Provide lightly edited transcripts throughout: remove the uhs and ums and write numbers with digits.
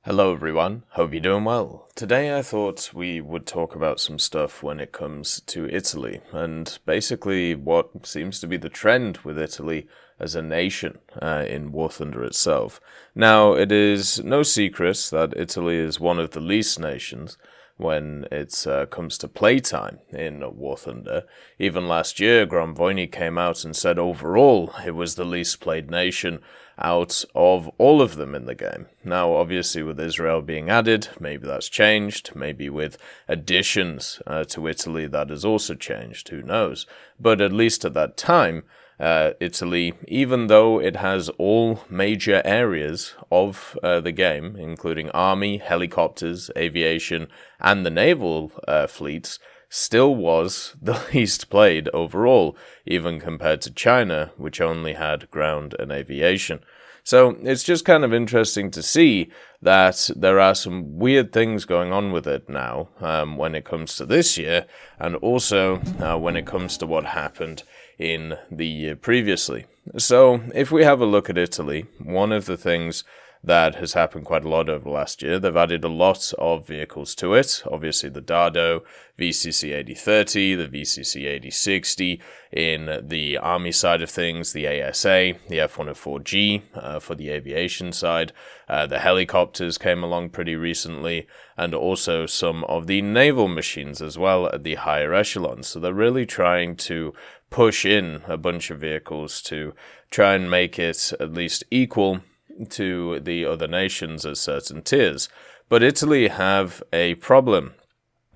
Hello everyone, hope you're doing well. Today I thought we would talk about some stuff when it comes to Italy, and basically what seems to be the trend with Italy as a nation in War Thunder itself. Now, it is no secret that Italy is one of the least nations when it comes to playtime in War Thunder. Even last year, Gramvoini came out and said overall it was the least played nation out of all of them in the game. Now, obviously, with Israel being added, maybe that's changed. Maybe with additions to Italy, that has also changed. Who knows? But at least at that time, Italy, even though it has all major areas of the game, including army, helicopters, aviation, and the naval fleets, still was the least played overall, even compared to China, which only had ground and aviation. So it's just kind of interesting to see that there are some weird things going on with it now when it comes to this year, and also when it comes to what happened in the year previously. So if we have a look at Italy, one of the things that has happened quite a lot over the last year, they've added a lot of vehicles to it. Obviously the Dardo, VCC 8030, the VCC 8060 in the army side of things, the ASA, the F-104G for the aviation side. The helicopters came along pretty recently, and also some of the naval machines as well at the higher echelons. So they're really trying to push in a bunch of vehicles to try and make it at least equal to the other nations at certain tiers. But Italy have a problem.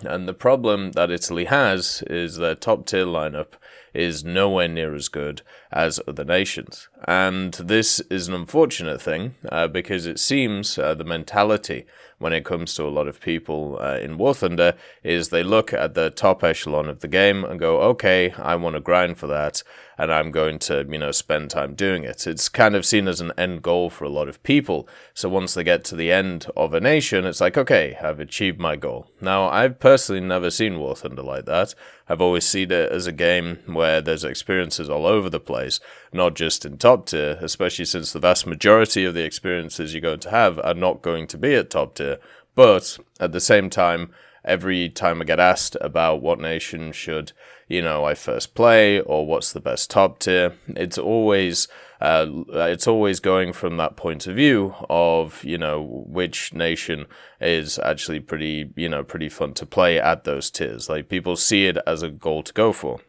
And the problem that Italy has is their top tier lineup is nowhere near as good as other nations. And this is an unfortunate thing because it seems the mentality when it comes to a lot of people in War Thunder is they look at the top echelon of the game and go, okay, I want to grind for that, and I'm going to, spend time doing it. It's kind of seen as an end goal for a lot of people. So once they get to the end of a nation, it's like, okay, I've achieved my goal. Now, I've personally never seen War Thunder like that. I've always seen it as a game where there's experiences all over the place, not just in top tier, especially since the vast majority of the experiences you're going to have are not going to be at top tier. But at the same time, every time I get asked about what nation should, I first play or what's the best top tier, it's always going from that point of view of, which nation is actually pretty fun to play at those tiers. Like, people see it as a goal to go for.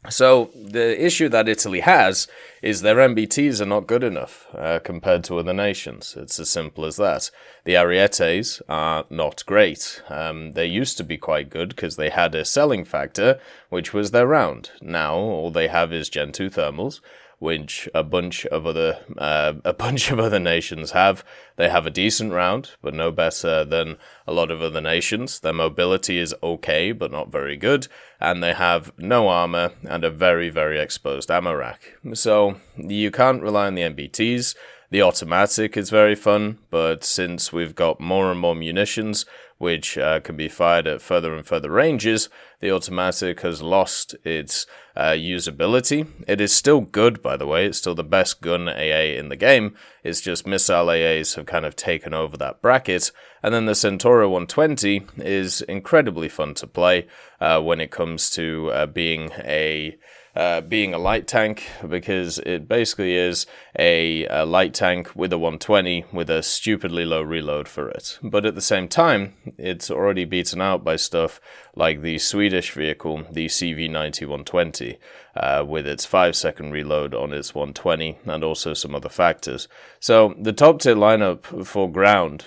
So the issue that Italy has is their MBTs are not good enough compared to other nations. It's as simple as that. The Arietes are not great. They used to be quite good because they had a selling factor, which was their round. Now all they have is Gen 2 thermals, which a bunch of other nations have. They have a decent round, but no better than a lot of other nations. Their mobility is okay, but not very good, and they have no armor and a very, very exposed ammo rack. So you can't rely on the MBTs. The automatic is very fun, but since we've got more and more munitions, which can be fired at further and further ranges, the automatic has lost its usability. It is still good, by the way. It's still the best gun AA in the game. It's just missile AAs have kind of taken over that bracket. And then the Centauro 120 is incredibly fun to play when it comes to being a light tank, because it basically is a light tank with a 120 with a stupidly low reload for it. But at the same time, it's already beaten out by stuff like the Swedish vehicle, the CV90-120, with its 5-second reload on its 120, and also some other factors. So the top tier lineup for ground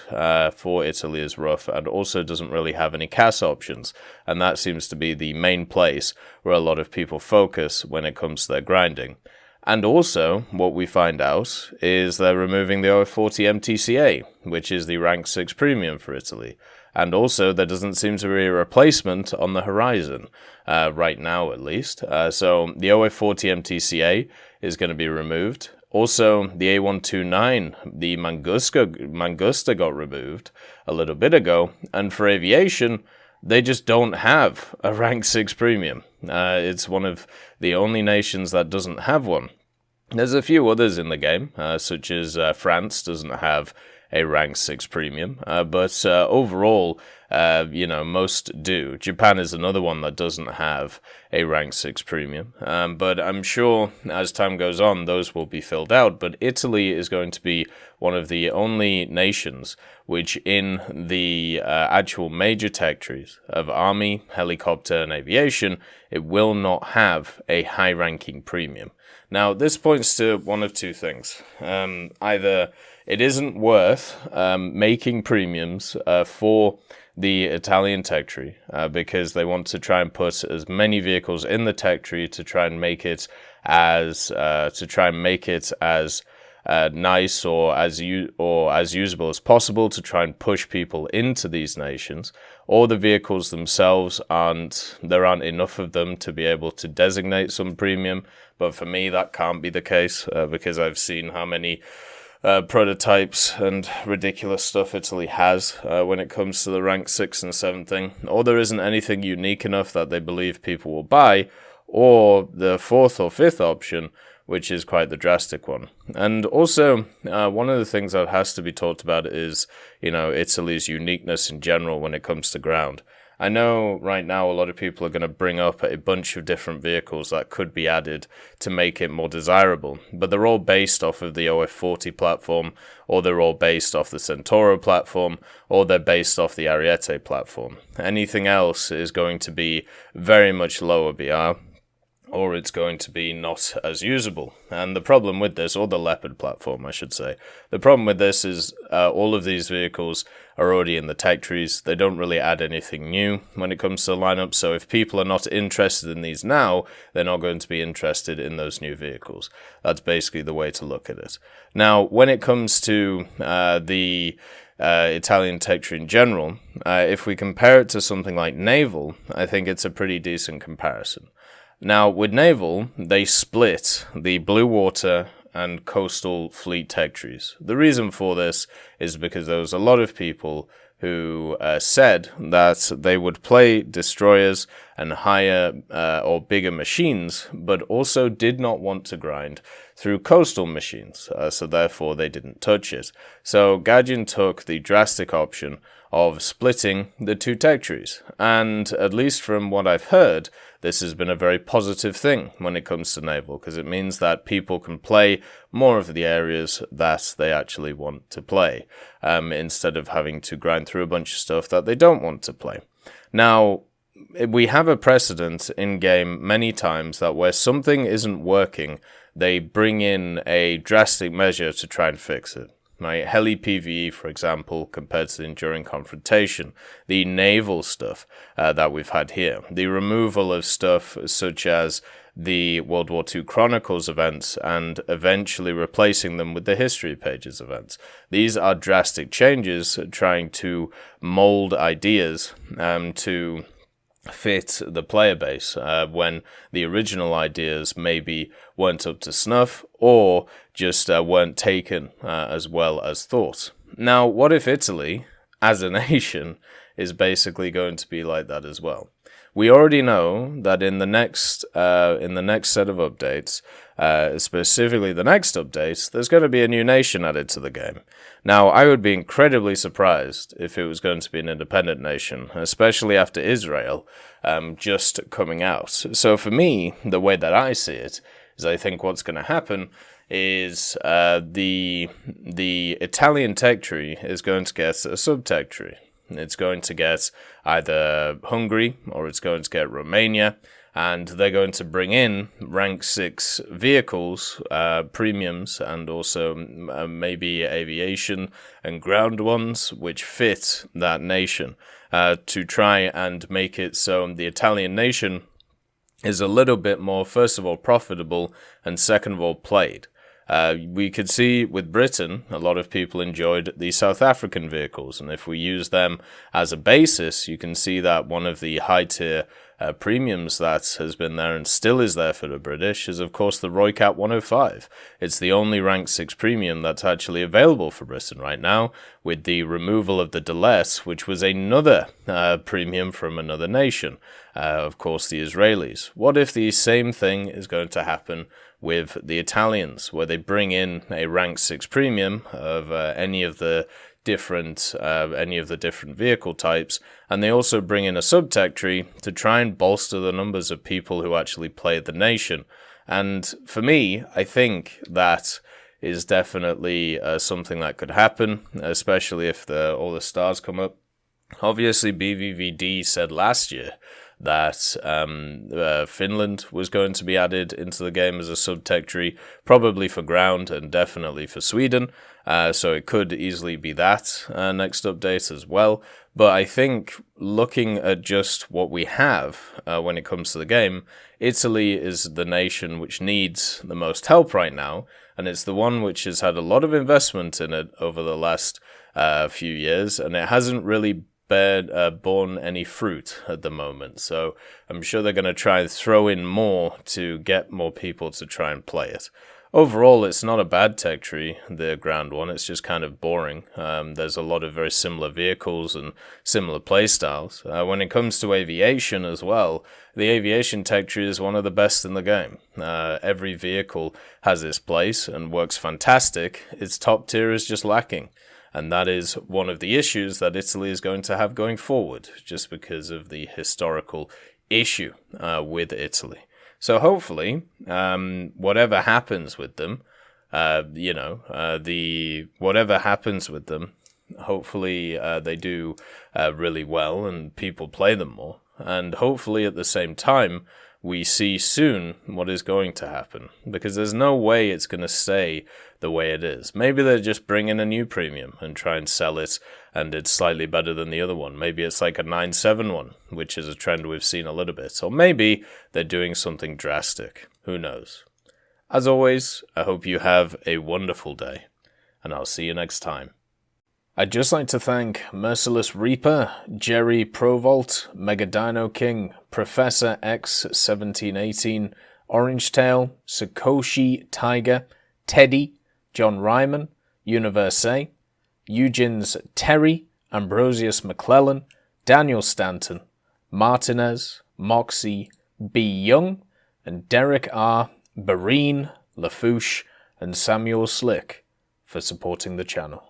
for Italy is rough, and also doesn't really have any CAS options, and that seems to be the main place where a lot of people focus when it comes to their grinding. And also, what we find out is they're removing the OF40 MTCA, which is the rank 6 premium for Italy. And also, there doesn't seem to be a replacement on the horizon, right now at least. So the OF40 MTCA is going to be removed. Also, the A129, the Mangusta got removed a little bit ago. And for aviation, they just don't have a rank 6 premium. It's one of the only nations that doesn't have one. There's a few others in the game, such as France doesn't have a rank 6 premium, but overall, most do. Japan is another one that doesn't have a rank 6 premium, but I'm sure as time goes on, those will be filled out. But Italy is going to be one of the only nations which in the actual major tech trees of army, helicopter, and aviation, it will not have a high-ranking premium. Now, this points to one of two things. Either it isn't worth making premiums for the Italian tech tree because they want to try and put as many vehicles in the tech tree to try and make it as nice or as usable as possible to try and push people into these nations, or the vehicles themselves there aren't enough of them to be able to designate some premium. But for me, that can't be the case because I've seen how many prototypes and ridiculous stuff Italy has when it comes to the rank 6 and 7 thing, or there isn't anything unique enough that they believe people will buy, or the 4th or 5th option, which is quite the drastic one. And also, one of the things that has to be talked about is, Italy's uniqueness in general when it comes to ground. I know right now a lot of people are going to bring up a bunch of different vehicles that could be added to make it more desirable, but they're all based off of the OF40 platform, or they're all based off the Centauro platform, or they're based off the Ariete platform. Anything else is going to be very much lower BR, or it's going to be not as usable. And the problem with this, or the Leopard platform, I should say, the problem with this is all of these vehicles are already in the tech trees. They don't really add anything new when it comes to the lineup, so if people are not interested in these now, they're not going to be interested in those new vehicles. That's basically the way to look at it. Now, when it comes to the Italian tech tree in general, if we compare it to something like Naval, I think it's a pretty decent comparison. Now, with Naval, they split the Blue Water and Coastal Fleet tech trees. The reason for this is because there was a lot of people who said that they would play destroyers and higher or bigger machines, but also did not want to grind through coastal machines, so therefore they didn't touch it. So Gaijin took the drastic option of splitting the two tech trees, and at least from what I've heard, this has been a very positive thing when it comes to Naval, because it means that people can play more of the areas that they actually want to play, instead of having to grind through a bunch of stuff that they don't want to play. Now, we have a precedent in-game many times that where something isn't working, they bring in a drastic measure to try and fix it. Right? Heli PvE, for example, compared to the Enduring Confrontation, the naval stuff that we've had here, the removal of stuff such as the World War II Chronicles events and eventually replacing them with the History Pages events. These are drastic changes trying to mold ideas to fit the player base when the original ideas maybe weren't up to snuff or just weren't taken as well as thought. Now, what if Italy, as a nation, is basically going to be like that as well? We already know that in the next set of updates, specifically the next update, there's going to be a new nation added to the game. Now, I would be incredibly surprised if it was going to be an independent nation, especially after Israel just coming out. So for me, the way that I see it is I think what's going to happen is the Italian tech tree is going to get a sub-tech tree. It's going to get either Hungary or it's going to get Romania, and they're going to bring in rank 6 vehicles, premiums, and also maybe aviation and ground ones which fit that nation to try and make it so the Italian nation is a little bit more, first of all, profitable and second of all, played. We could see with Britain, a lot of people enjoyed the South African vehicles, and if we use them as a basis, you can see that one of the high-tier premiums that has been there and still is there for the British is, of course, the Roycat 105. It's the only Rank 6 premium that's actually available for Britain right now, with the removal of the Delette, which was another premium from another nation, of course the Israelis. What if the same thing is going to happen with the Italians, where they bring in a Rank 6 premium of any of the different vehicle types, and they also bring in a subtech tree to try and bolster the numbers of people who actually play the nation? And for me, I think that is definitely something that could happen, especially if all the stars come up. Obviously, BVVD said last year that Finland was going to be added into the game as a subtech tree, probably for ground and definitely for Sweden. So it could easily be that next update as well. But I think looking at just what we have when it comes to the game, Italy is the nation which needs the most help right now, and it's the one which has had a lot of investment in it over the last few years, and it hasn't really borne any fruit at the moment. So I'm sure they're going to try and throw in more to get more people to try and play it. Overall, it's not a bad tech tree, the ground one. It's just kind of boring. There's a lot of very similar vehicles and similar playstyles. When it comes to aviation as well, the aviation tech tree is one of the best in the game. Every vehicle has its place and works fantastic. Its top tier is just lacking. And that is one of the issues that Italy is going to have going forward, just because of the historical issue with Italy. So hopefully, whatever happens with them, whatever happens with them, hopefully they do really well and people play them more. And hopefully at the same time, we see soon what is going to happen, because there's no way it's going to stay the way it is. Maybe they just bring in a new premium and try and sell it, and it's slightly better than the other one. Maybe it's like a 9.7 one, which is a trend we've seen a little bit. Or maybe they're doing something drastic. Who knows? As always, I hope you have a wonderful day, and I'll see you next time. I'd just like to thank Merciless Reaper, Jerry Provolt, Mega Dino King, Professor X1718, Orangetail, Sakoshi Tiger, Teddy, John Ryman, Universe, Eugens Terry, Ambrosius McClellan, Daniel Stanton, Martinez, Moxie, B. Young, and Derek R., Barine, Lafouche, and Samuel Slick for supporting the channel.